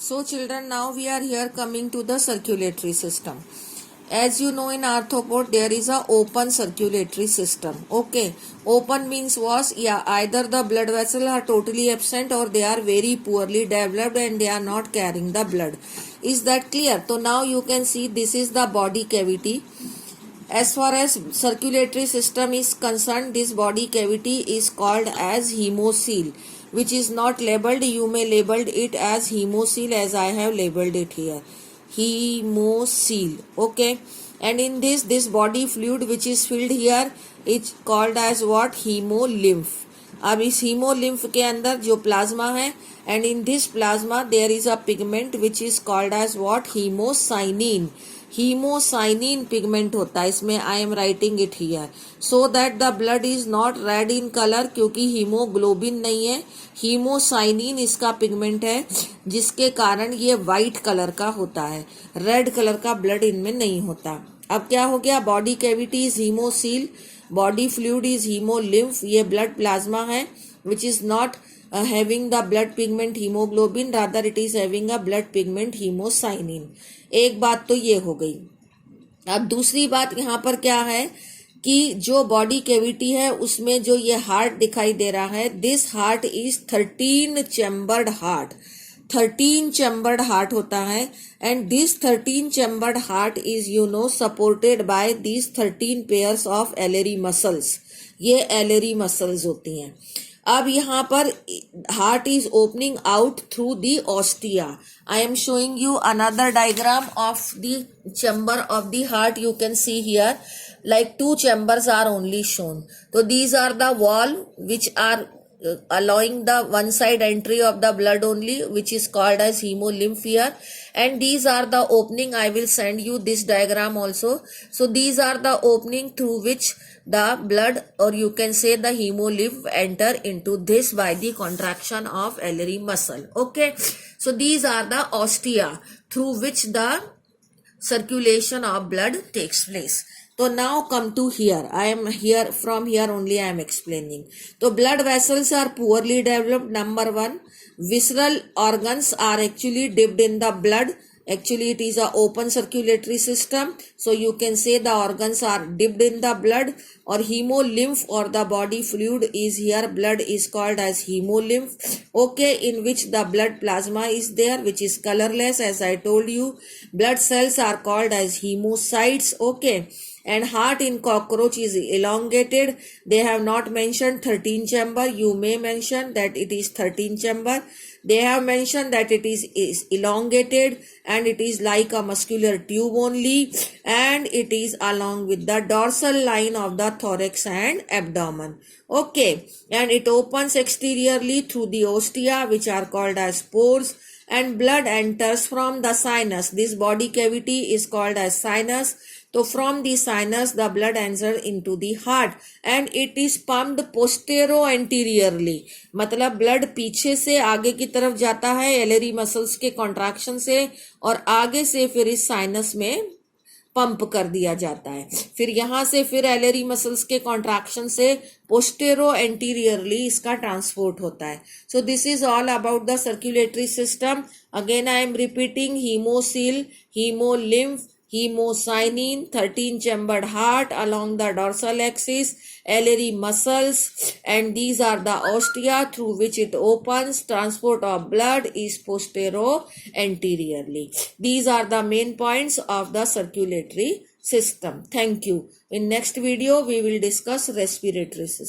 So children, now we are here coming to the circulatory system. As you know, in arthropod there is a open circulatory system. Okay, open means was, yeah, either the blood vessels are totally absent or they are very poorly developed and they are not carrying the blood. Is that clear? So now you can see this is the body cavity. As far as circulatory system is concerned, this body cavity is called as hemocoel, which is not labeled. You may label it as hemocoel as I have labeled it here. Hemocoel. Okay. And in this body fluid which is filled here, it's called as what? Hemolymph. अब इस haemolymph के अंदर जो plasma है, and in this plasma there is a pigment which is called as what? Hemocyanin. Haemocyanin pigment होता है इसमें. I am writing it here so that the blood is not red in colour, क्योंकि haemoglobin नहीं है, haemocyanin इसका pigment है, जिसके कारण ये वाइट कलर का होता है. रेड कलर का ब्लड इनमें नहीं होता. अब क्या हो गया? Body cavity is haemocoel, body fluid is haemolymph. ये ब्लड प्लाज्मा है which is not having the blood pigment hemoglobin, rather it is having a blood pigment hemocyanin. एक बात तो ये हो गई. अब दूसरी बात यहाँ पर क्या है कि जो बॉडी कैविटी है उसमें जो ये हार्ट दिखाई दे रहा है, this heart is 13 chambered heart. 13 chambered heart होता है. And this 13 chambered heart is supported by this 13 pairs of एलरी muscles. ये एलरी मसल्स होती हैं. अब यहाँ पर heart is opening out through the ostia. I am showing you another diagram of the chamber of the heart. You can see here like 2 chambers are only shown. So these are the wall which are allowing the one side entry of the blood only, which is called as hemolymph here, and these are the opening. I will send you this diagram also. So these are the opening through which the blood, or you can say the hemolymph, enter into this by the contraction of ellery muscle. Okay, so these are the ostia through which the circulation of blood takes place. So now come to here. I am here, from here only I am explaining. So blood vessels are poorly developed. Number one, visceral organs are actually dipped in the blood. Actually it is a open circulatory system, so you can say the organs are dipped in the blood. Or hemolymph, or the body fluid is here, blood is called as hemolymph. Okay, in which the blood plasma is there, which is colorless. As I told you, blood cells are called as hemocytes. Okay, and heart in cockroach is elongated. They have not mentioned 13 chamber. You may mention that it is 13 chamber. They have mentioned that it is elongated, and it is like a muscular tube only, and it is along with the dorsal line of the thorax and abdomen. Okay, and it opens exteriorly through the ostia, which are called as pores, and blood enters from the sinus. This body cavity is called as sinus. So from the sinus the blood enters into the heart, and it is pumped posterior-anteriorly. मतलब blood पीछे से आगे की तरफ जाता है एलरी muscles के contraction से, और आगे से फिर इस साइनस में पंप कर दिया जाता है. फिर यहाँ से फिर एलरी मसल्स के कॉन्ट्रैक्शन से पोस्टेरो एंटीरियरली इसका ट्रांसपोर्ट होता है. So this is all about the circulatory system. Again I am repeating: haemocoel, haemolymph, hemocyanin, 13 chambered heart along the dorsal axis, ellery muscles, and these are the ostia through which it opens. Transport of blood is postero-anteriorly. These are the main points of the circulatory system. Thank you. In next video we will discuss respiratory system.